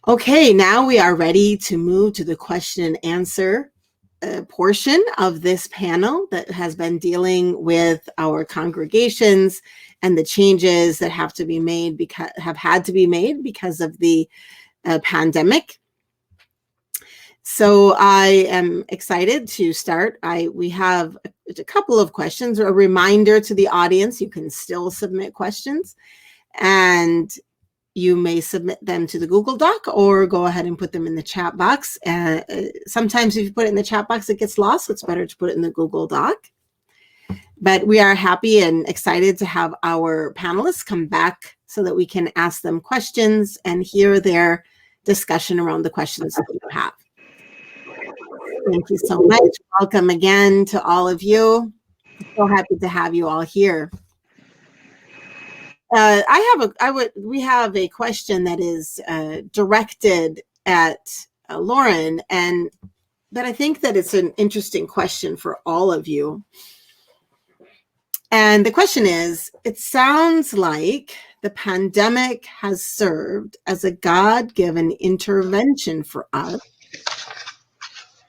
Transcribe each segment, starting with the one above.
Okay, now we are ready to move to the question and answer portion of this panel that has been dealing with our congregations and the changes that have to be made have had to be made because of the pandemic. So I am excited to start. We have a couple of questions. A reminder to the audience, you can still submit questions, and you may submit them to the Google Doc or go ahead and put them in the chat box. Sometimes if you put it in the chat box, it gets lost. So it's better to put it in the Google Doc. But we are happy and excited to have our panelists come back so that we can ask them questions and hear their discussion around the questions that you have. Thank you so much. Welcome again to all of you. So happy to have you all here. We have a question that is directed at Lauren, but I think that it's an interesting question for all of you. And the question is, it sounds like the pandemic has served as a God-given intervention for us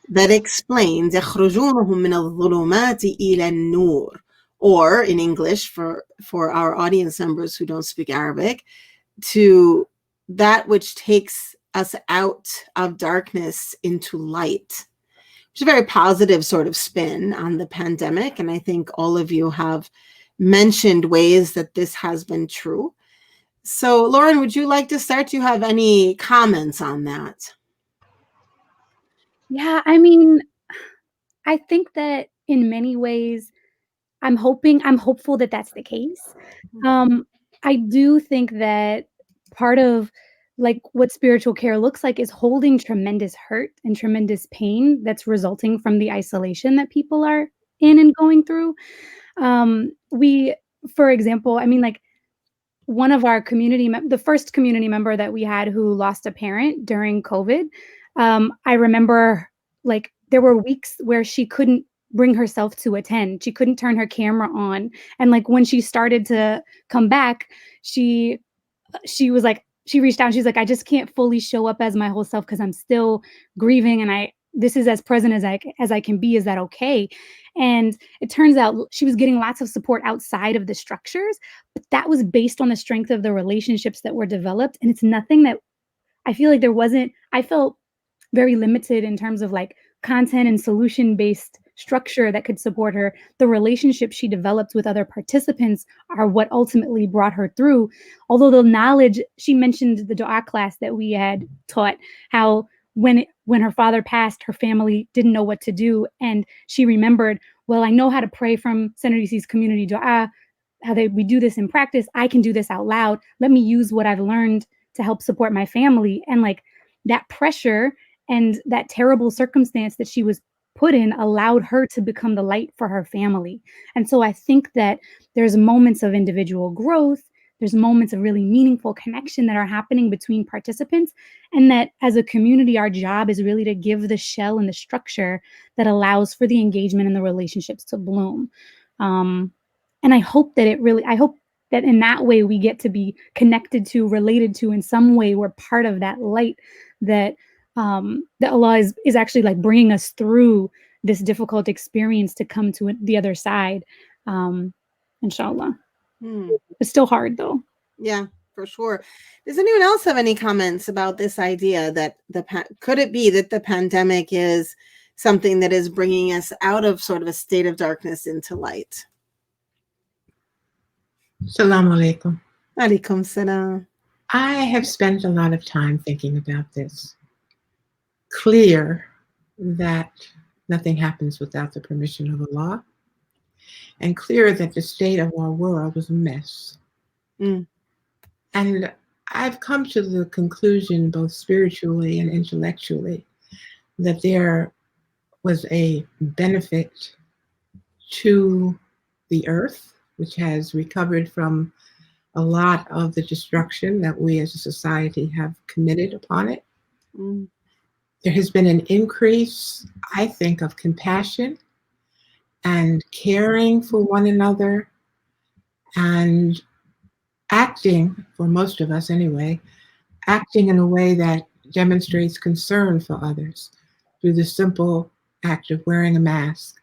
that explains يخرجونهم من الظلمات إلى النور. Or in English, for our audience members who don't speak Arabic, to that which takes us out of darkness into light, which is a very positive sort of spin on the pandemic. And I think all of you have mentioned ways that this has been true. So Lauren, would you like to start? Do you have any comments on that? Yeah, I mean, I think that in many ways, I'm hopeful that that's the case. I do think that part of like what spiritual care looks like is holding tremendous hurt and tremendous pain that's resulting from the isolation that people are in and going through. For example, I mean, like one of our the first community member that we had who lost a parent during COVID, I remember like there were weeks where she couldn't bring herself to attend. She couldn't turn her camera on. And like when she started to come back, she was like, she reached out and she's like, I just can't fully show up as my whole self because I'm still grieving and this is as present as I can be. Is that okay? And it turns out she was getting lots of support outside of the structures, but that was based on the strength of the relationships that were developed. And it's nothing that I feel like I felt very limited in terms of like content and solution-based structure that could support her. The relationships she developed with other participants are what ultimately brought her through. Although the knowledge, she mentioned the dua class that we had taught, how when her father passed, her family didn't know what to do. And she remembered, well, I know how to pray from Senator DC's community dua, we do this in practice. I can do this out loud. Let me use what I've learned to help support my family. And like that pressure and that terrible circumstance that she was put in allowed her to become the light for her family. And so I think that there's moments of individual growth, there's moments of really meaningful connection that are happening between participants, and that as a community, our job is really to give the shell and the structure that allows for the engagement and the relationships to bloom. And I hope that in that way we get to be connected to, related to in some way. We're part of that light that Allah is actually like bringing us through this difficult experience to come to the other side. Inshallah. It's still hard though. Yeah, for sure. Does anyone else have any comments about this idea that could it be that the pandemic is something that is bringing us out of sort of a state of darkness into light? Assalamu alaikum. Alaikum salam. I have spent a lot of time thinking about this. Clear that nothing happens without the permission of Allah, and clear that the state of our world was a mess. And I've come to the conclusion, both spiritually and intellectually, that there was a benefit to the earth, which has recovered from a lot of the destruction that we as a society have committed upon it. There has been an increase, I think, of compassion and caring for one another and acting, for most of us anyway, acting in a way that demonstrates concern for others through the simple act of wearing a mask.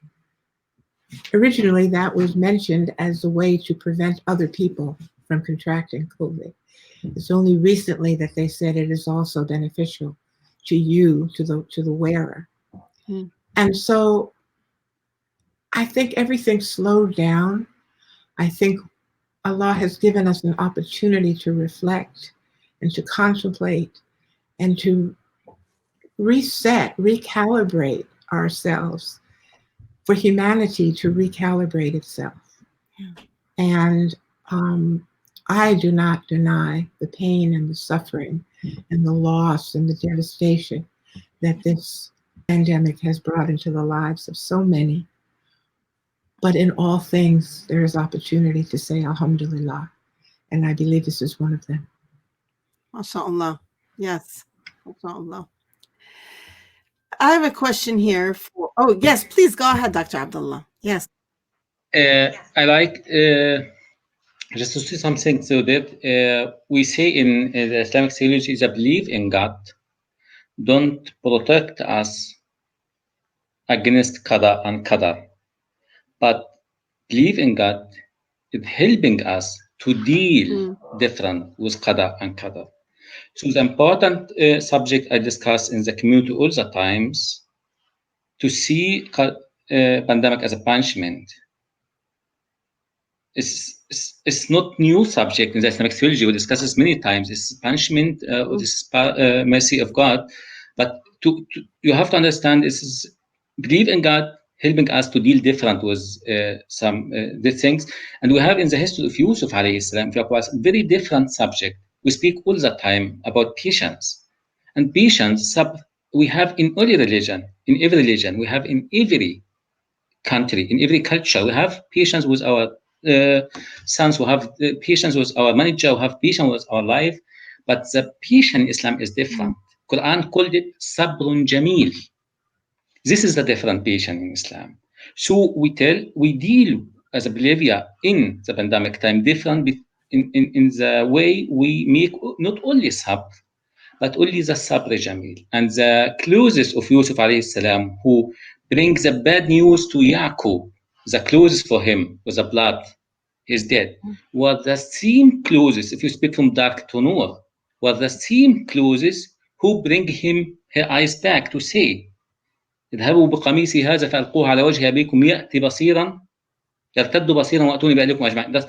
Originally, that was mentioned as a way to prevent other people from contracting COVID. It's only recently that they said it is also beneficial to you, to the wearer. Mm. And so I think everything slowed down. I think Allah has given us an opportunity to reflect and to contemplate and to reset, recalibrate ourselves, for humanity to recalibrate itself. Yeah. And I do not deny the pain and the suffering and the loss and the devastation that this pandemic has brought into the lives of so many. But in all things, there is opportunity to say Alhamdulillah. And I believe this is one of them. MashaAllah. Yes. MashaAllah. I have a question here for, oh, yes, please go ahead, Dr. Abdallah. Yes. I like just to say something, so that we say in the Islamic theology, the belief in God don't protect us against qada and qadar, but believe in God is helping us to deal different with qada and qadar. So the important subject I discuss in the community all the times, to see pandemic as a punishment. It's not new subject in the Islamic theology. We discuss this many times. It's punishment, this mercy of God. But you have to understand, this is believe in God helping us to deal different with some these things. And we have in the history of Yusuf alayhi salam, was a very different subject. We speak all the time about patience. And patience, we have in every religion, we have in every country, in every culture. We have patience with our sons, we have patience with our manager, we have patience with our life. But the patience in Islam is different. Quran called it sabrun jameel. This is the different patience in Islam. So we deal as a believer in the pandemic time different in the way we make not only sabr, but only the sabr jameel. And the closest of Yusuf alayhi salam, who brings the bad news to Yaqub, the closest for him was the blood, he's dead, was the same closest, if you speak from dark to nur, was the same closest who bring him her eyes back to say, اذهبوا بقميصي هذا فألقوه على وجه أبيكم يأتي بصيرا يرتد بصيرا وأتوني بأهلكم أجمعين.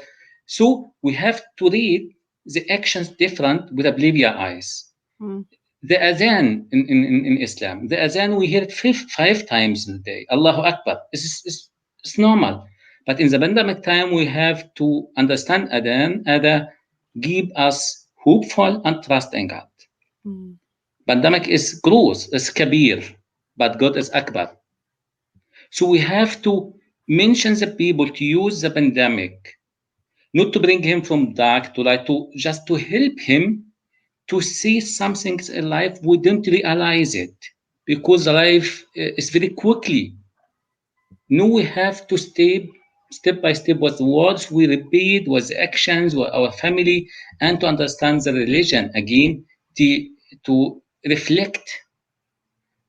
So we have to read the actions different with oblivious eyes. The adhan in Islam, the adhan we hear it five times in a day. Allahu Akbar. It's normal. But in the pandemic time, we have to understand adhan as give us hopeful and trust in God. Pandemic is gross, it's kabir, but God is Akbar. So we have to mention the people to use the pandemic, not to bring him from dark to light, just to help him to see something in life we don't realize it, because the life is very quickly. No, we have to step by step with the words we repeat, with the actions, with our family, and to understand the religion again, to reflect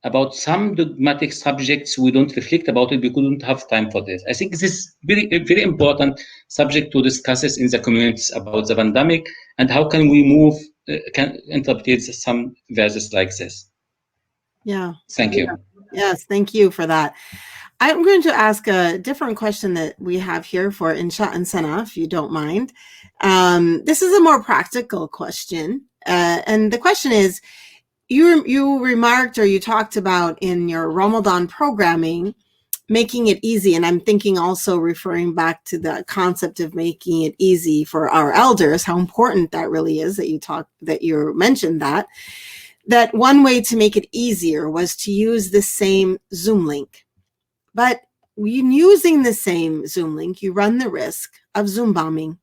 about some dogmatic subjects. We don't reflect about it because we don't have time for this. I think this is very important subject to discuss this in the communities about the pandemic, and how can we move, can interpret some verses like this. Yeah. Thank you. Yes, thank you for that. I'm going to ask a different question that we have here for Insha and Sanaa, if you don't mind. This is a more practical question. And the question is, you remarked, or you talked about in your Ramadan programming, making it easy. And I'm thinking also, referring back to the concept of making it easy for our elders, how important that really is, that you mentioned that one way to make it easier was to use the same Zoom link. But when using the same Zoom link, you run the risk of Zoom bombing.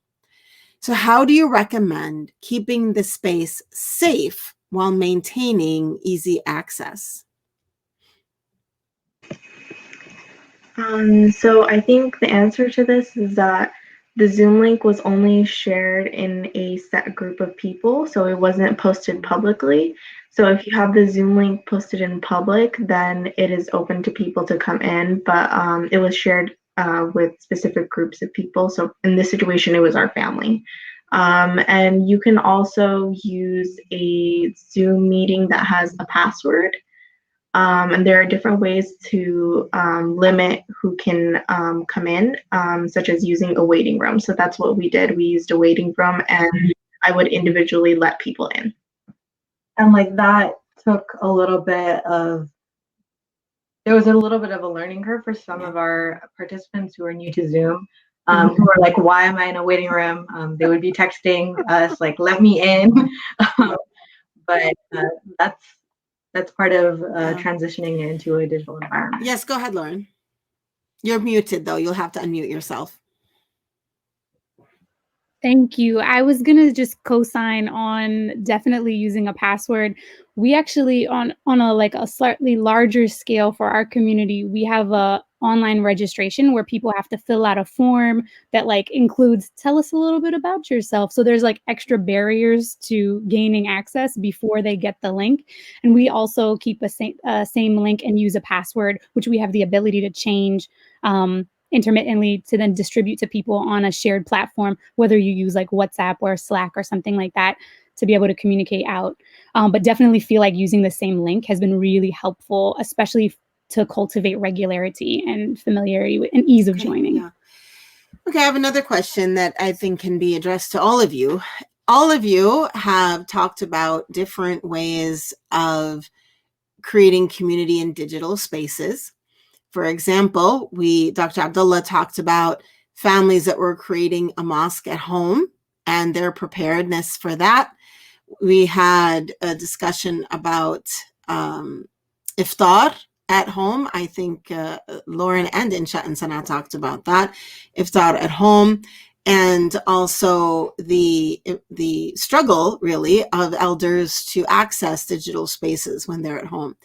So how do you recommend keeping the space safe while maintaining easy access? So I think the answer to this is that the Zoom link was only shared in a set group of people, so it wasn't posted publicly. So if you have the Zoom link posted in public, then it is open to people to come in, but it was shared with specific groups of people. So in this situation, it was our family. And you can also use a Zoom meeting that has a password. And there are different ways to limit who can come in, such as using a waiting room. So that's what we did. We used a waiting room, and I would individually let people in. And like that took a little bit of, there was a little bit of a learning curve for some of our participants who are new to Zoom, who are like, why am I in a waiting room? They would be texting us like, let me in. But that's part of transitioning into a digital environment. Yes, go ahead, Lauren. You're muted, though. You'll have to unmute yourself. Thank you. I was going to just co-sign on definitely using a password. We actually, on a slightly larger scale for our community, we have a online registration where people have to fill out a form that like includes, tell us a little bit about yourself. So there's like extra barriers to gaining access before they get the link. And we also keep a same link and use a password, which we have the ability to change intermittently to then distribute to people on a shared platform, whether you use like WhatsApp or Slack or something like that, to be able to communicate out. But definitely feel like using the same link has been really helpful, especially to cultivate regularity and familiarity with, and ease of joining. Yeah. Okay, I have another question that I think can be addressed to all of you. All of you have talked about different ways of creating community in digital spaces. For example, Dr. Abdallah talked about families that were creating a mosque at home and their preparedness for that. We had a discussion about iftar at home. I think Lauren and Insha and Sanaa talked about that, iftar at home, and also the struggle really of elders to access digital spaces when they're at home.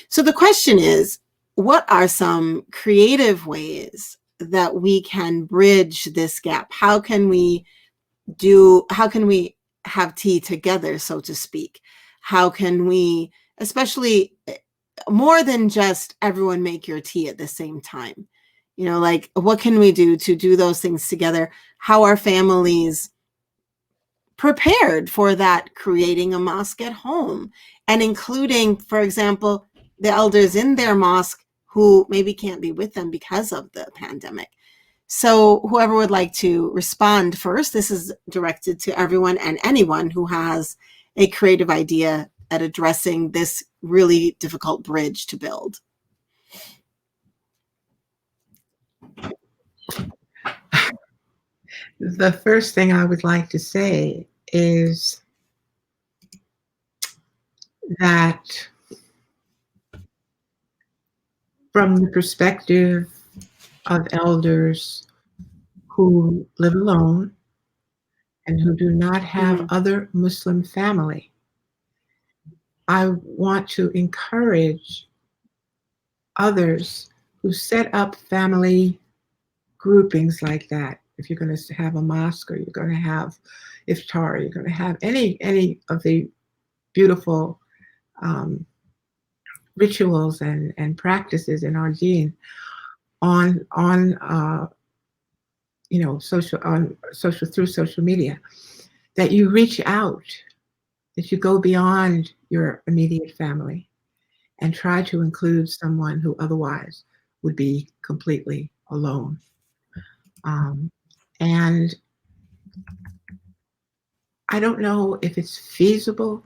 So the question is, what are some creative ways that we can bridge this gap? How can we have tea together, so to speak? How can we, especially more than just everyone make your tea at the same time? You know, like what can we do to do those things together? How are families prepared for that, creating a mosque at home and including, for example, the elders in their mosque who maybe can't be with them because of the pandemic? So whoever would like to respond first, this is directed to everyone and anyone who has a creative idea at addressing this really difficult bridge to build. The first thing I would like to say is that from the perspective of elders who live alone and who do not have other Muslim family, I want to encourage others who set up family groupings like that. If you're going to have a mosque, or you're going to have iftar, you're going to have any of the beautiful rituals and practices in our deen on social media, that you reach out, that you go beyond your immediate family and try to include someone who otherwise would be completely alone. And I don't know if it's feasible,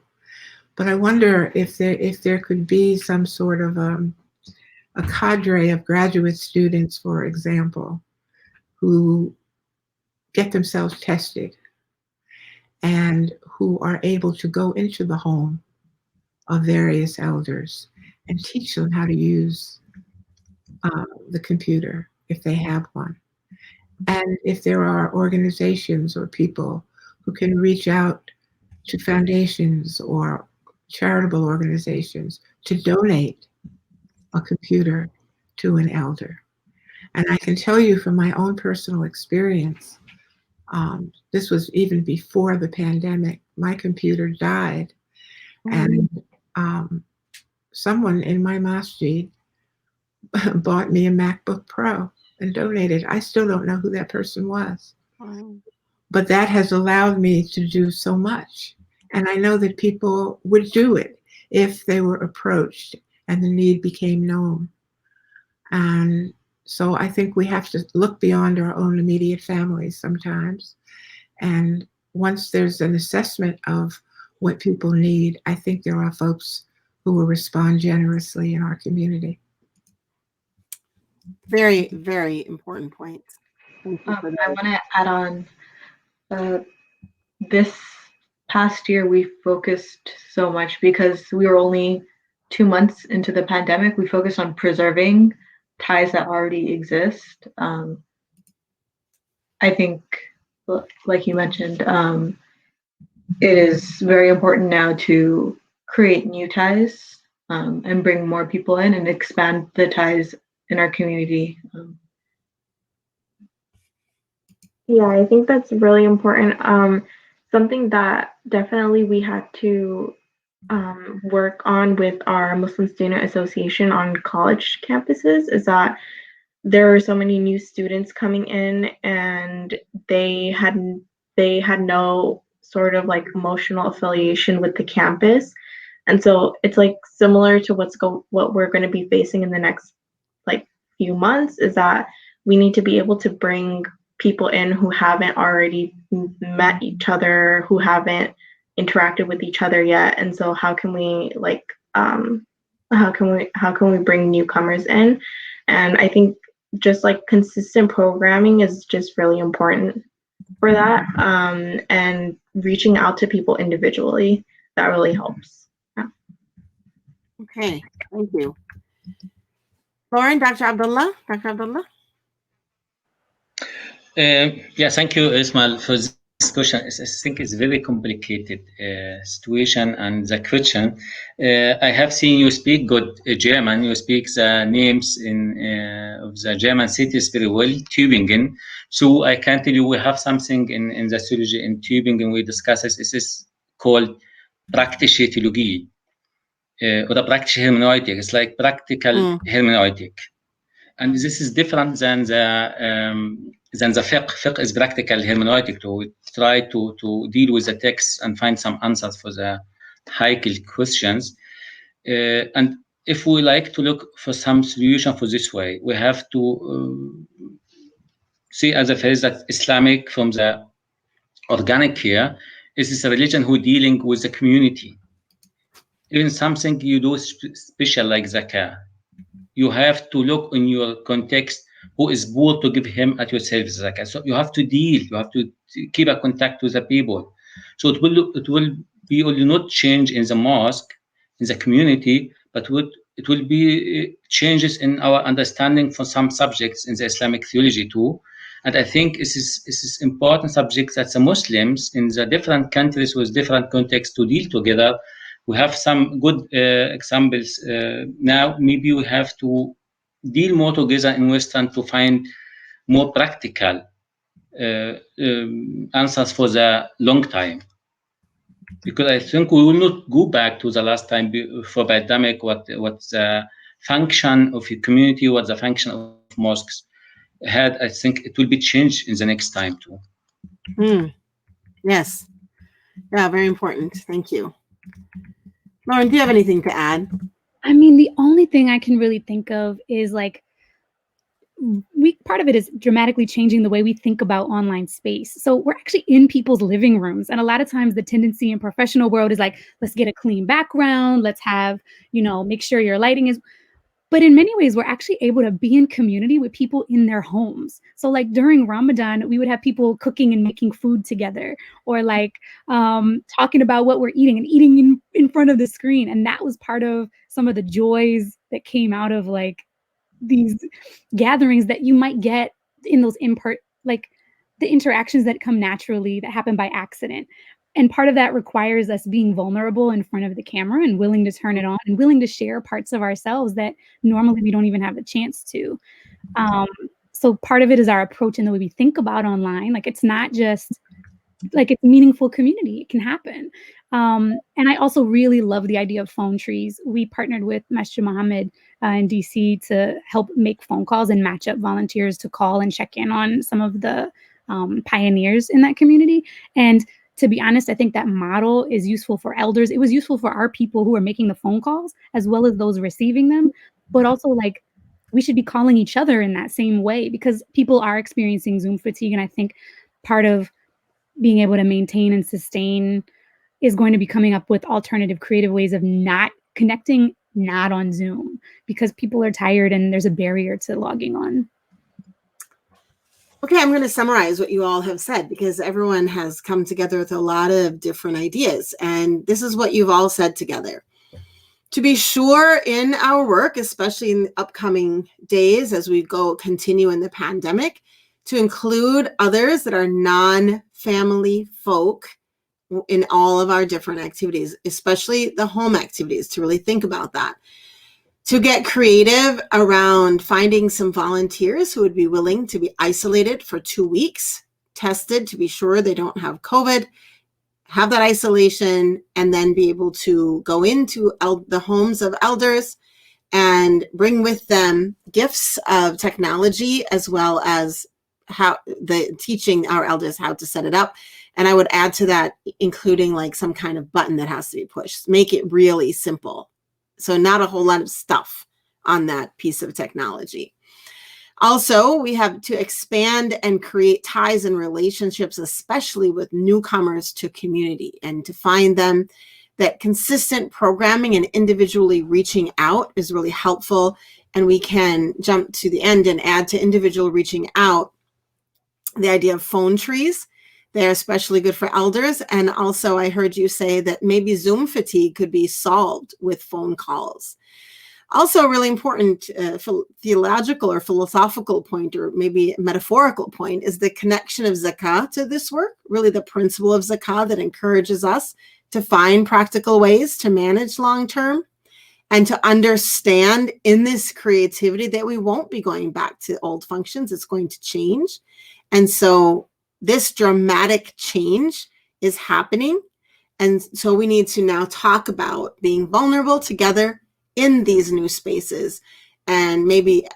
but I wonder if there could be some sort of a cadre of graduate students, for example, who get themselves tested and who are able to go into the home of various elders and teach them how to use the computer if they have one. And if there are organizations or people who can reach out to foundations or charitable organizations to donate a computer to an elder. And I can tell you from my own personal experience, this was even before the pandemic, my computer died. And someone in my masjid bought me a MacBook Pro and donated. I still don't know who that person was. Wow. But that has allowed me to do so much. And I know that people would do it if they were approached and the need became known. And so I think we have to look beyond our own immediate families sometimes. And once there's an assessment of what people need, I think there are folks who will respond generously in our community. Very, very important point. Thank you for I that. want to add on, this past year we focused so much because we were only 2 months into the pandemic. We focused on preserving ties that already exist. I think, like you mentioned, it is very important now to create new ties and bring more people in and expand the ties in our community. Yeah, I think that's really important. Something that definitely we had to work on with our Muslim Student Association on college campuses is that there are so many new students coming in, and they had no sort of like emotional affiliation with the campus, and so it's like similar to what we're going to be facing in the next like few months is that we need to be able to bring people in who haven't already met each other, who haven't interacted with each other yet, and so how can we bring newcomers in? And I think just like consistent programming is just really important for that, and reaching out to people individually, that really helps. Yeah. Okay, thank you. Lauren, Dr. Abdallah? Yeah, thank you, Ismail, for this question. I think it's very complicated situation, and the question. I have seen you speak good German. You speak the names of the German cities very well, Tübingen. So I can tell you we have something in the theology in Tübingen we discuss it. This is called praktische Theologie or the praktische Hermeneutik. It's like practical hermeneutic. And this is different than the fiqh. Fiqh is practical hermeneutic to try to deal with the text and find some answers for the heikel questions. And if we like to look for some solution for this way, we have to see as a phrase that Islamic from the organic here is a religion who dealing with the community. Even something you do special like zakah, you have to look in your context who is poor to give him at yourself zakah. So you have to deal, you have to keep a contact with the people. So it will be only not change in the mosque, in the community, but it will be changes in our understanding for some subjects in the Islamic theology too. And I think this is important subjects that the Muslims in the different countries with different contexts to deal together. We have some good examples now. Maybe we have to deal more together in Western to find more practical answers for the long time. Because I think we will not go back to the last time before pandemic, what the function of a community, what the function of mosques had. I think it will be changed in the next time too. Yes. Yeah, very important. Thank you. Lauren, do you have anything to add? I mean, the only thing I can really think of is like, part of it is dramatically changing the way we think about online space. So we're actually in people's living rooms. And a lot of times the tendency in professional world is like, let's get a clean background. Let's have, make sure your lighting is. But in many ways, we're actually able to be in community with people in their homes. So like during Ramadan, we would have people cooking and making food together, or like talking about what we're eating and eating in front of the screen. And that was part of some of the joys that came out of like these gatherings that you might get in those like the interactions that come naturally, that happen by accident. And part of that requires us being vulnerable in front of the camera and willing to turn it on and willing to share parts of ourselves that normally we don't even have the chance to. So part of it is our approach and the way we think about online. Like it's not just like it's meaningful community. It can happen. And I also really love the idea of phone trees. We partnered with Masjid Muhammad in DC to help make phone calls and match up volunteers to call and check in on some of the pioneers in that community. And to be honest, I think that model is useful for elders. It was useful for our people who are making the phone calls as well as those receiving them, but also like we should be calling each other in that same way because people are experiencing Zoom fatigue. And I think part of being able to maintain and sustain is going to be coming up with alternative creative ways of not connecting, not on Zoom, because people are tired and there's a barrier to logging on. Okay, I'm going to summarize what you all have said because everyone has come together with a lot of different ideas. And this is what you've all said together. To be sure in our work, especially in the upcoming days as we continue in the pandemic, to include others that are non-family folk in all of our different activities, especially the home activities, to really think about that. To get creative around finding some volunteers who would be willing to be isolated for 2 weeks, tested to be sure they don't have COVID, have that isolation, and then be able to go into the homes of elders and bring with them gifts of technology as well as teaching our elders how to set it up. And I would add to that, including like some kind of button that has to be pushed. Make it really simple. So not a whole lot of stuff on that piece of technology. Also, we have to expand and create ties and relationships, especially with newcomers to community, and to find them that consistent programming and individually reaching out is really helpful. And we can jump to the end and add to individual reaching out the idea of phone trees. They're especially good for elders. And also I heard you say that maybe Zoom fatigue could be solved with phone calls. Also, a really important theological or philosophical point, or maybe metaphorical point, is the connection of zakah to this work, really the principle of zakah that encourages us to find practical ways to manage long-term and to understand in this creativity that we won't be going back to old functions. It's going to change. And so this dramatic change is happening. And so we need to now talk about being vulnerable together in these new spaces and maybe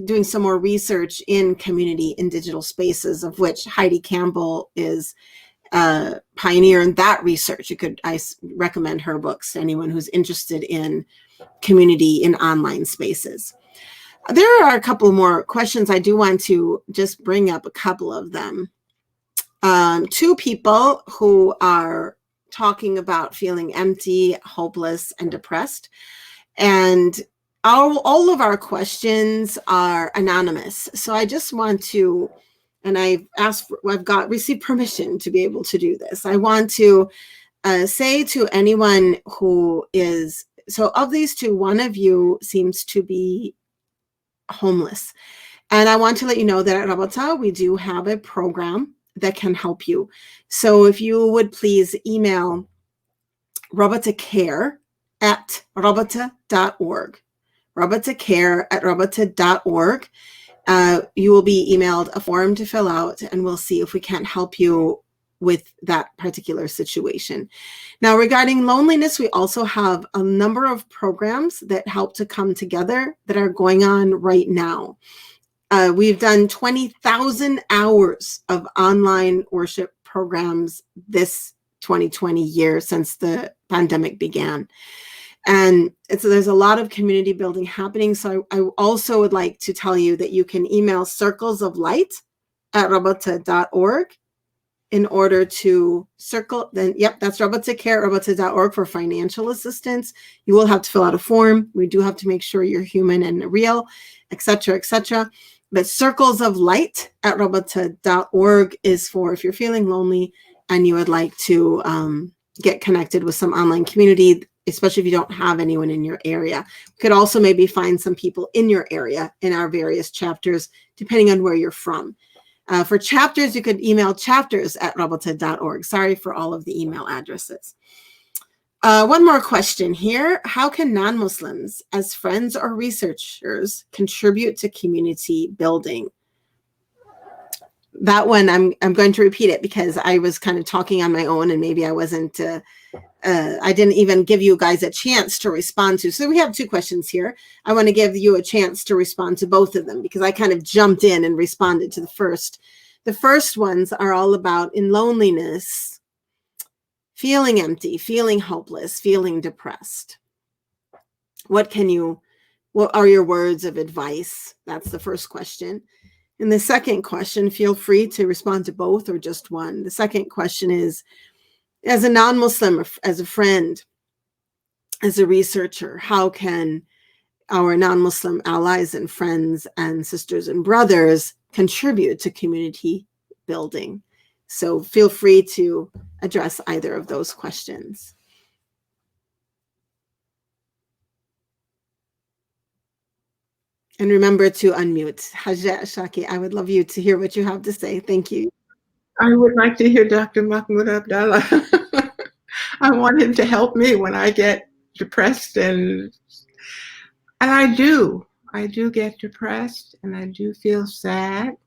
doing some more research in community in digital spaces, of which Heidi Campbell is a pioneer in that research. I recommend her books to anyone who's interested in community in online spaces. There are a couple more questions. I do want to just bring up a couple of them. 2 people who are talking about feeling empty, hopeless, and depressed. And all of our questions are anonymous. So I just want to, and I've received permission to be able to do this. I want to say to anyone who is, so of these 2, one of you seems to be homeless. And I want to let you know that at Rabata, we do have a program that can help you. So if you would please email rabatacare@rabata.org, rabatacare@rabata.org. You will be emailed a form to fill out, and we'll see if we can't help you with that particular situation. Now, regarding loneliness, we also have a number of programs that help to come together that are going on right now. We've done 20,000 hours of online worship programs this 2020 year since the pandemic began. And there's a lot of community building happening. So I also would like to tell you that you can email circlesoflight@rabata.org in order to that's rabatacare@rabata.org for financial assistance. You will have to fill out a form. We do have to make sure you're human and real, etc., etc. But circlesoflight@rabata.org is for if you're feeling lonely and you would like to get connected with some online community, especially if you don't have anyone in your area. You could also maybe find some people in your area in our various chapters, depending on where you're from. For chapters, you could email chapters@rabata.org. Sorry for all of the email addresses. One more question here. How can non-Muslims, as friends or researchers, contribute to community building? that one, I'm going to repeat it because I was kind of talking on my own, and maybe I wasn't, I didn't even give you guys a chance to respond to. So we have 2 questions here. I want to give you a chance to respond to both of them because I kind of jumped in and responded to the first. The first ones are all about in loneliness, feeling empty, feeling hopeless, feeling depressed. What are your words of advice? That's the first question. And the second question, feel free to respond to both or just one. The second question is, as a non-Muslim, as a friend, as a researcher, how can our non-Muslim allies and friends and sisters and brothers contribute to community building? So feel free to address either of those questions. And remember to unmute. Hajja Ashaki, I would love you to hear what you have to say. Thank you. I would like to hear Dr. Mahmoud Abdallah. I want him to help me when I get depressed, and I do get depressed, and I do feel sad.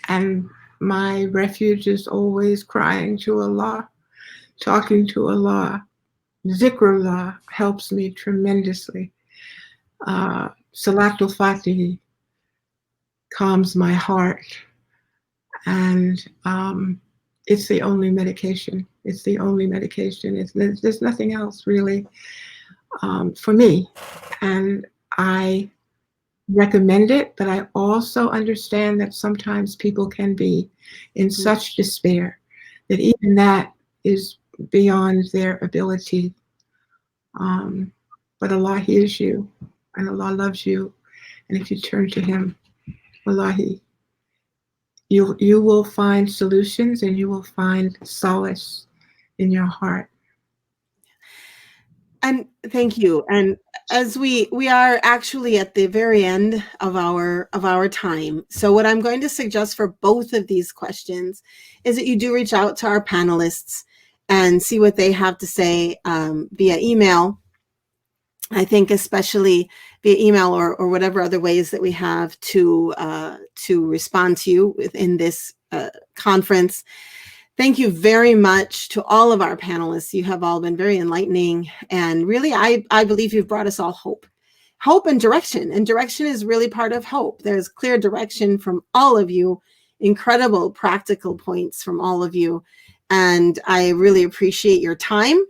And my refuge is always crying to Allah, talking to Allah. Zikrullah helps me tremendously. Salatul Fatih calms my heart, and it's the only medication. It's the only medication. There's nothing else really for me, and I recommend it, but I also understand that sometimes people can be in such despair that even that is beyond their ability. But Allah hears you, and Allah loves you, and if you turn to Him, Wallahi, you will find solutions, and you will find solace in your heart. And thank you. And as we are actually at the very end of our time. So what I'm going to suggest for both of these questions is that you do reach out to our panelists and see what they have to say via email. I think especially via email or whatever other ways that we have to respond to you within this conference. Thank you very much to all of our panelists. You have all been very enlightening. And really, I believe you've brought us all hope and direction. And direction is really part of hope. There's clear direction from all of you, incredible practical points from all of you. And I really appreciate your time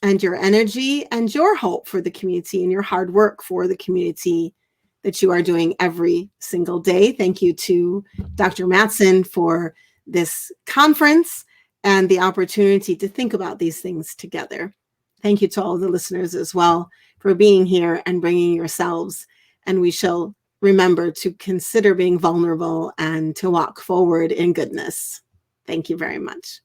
and your energy and your hope for the community and your hard work for the community that you are doing every single day. Thank you to Dr. Mattson for this conference and the opportunity to think about these things together. Thank you to all the listeners as well for being here and bringing yourselves. And we shall remember to consider being vulnerable and to walk forward in goodness. Thank you very much.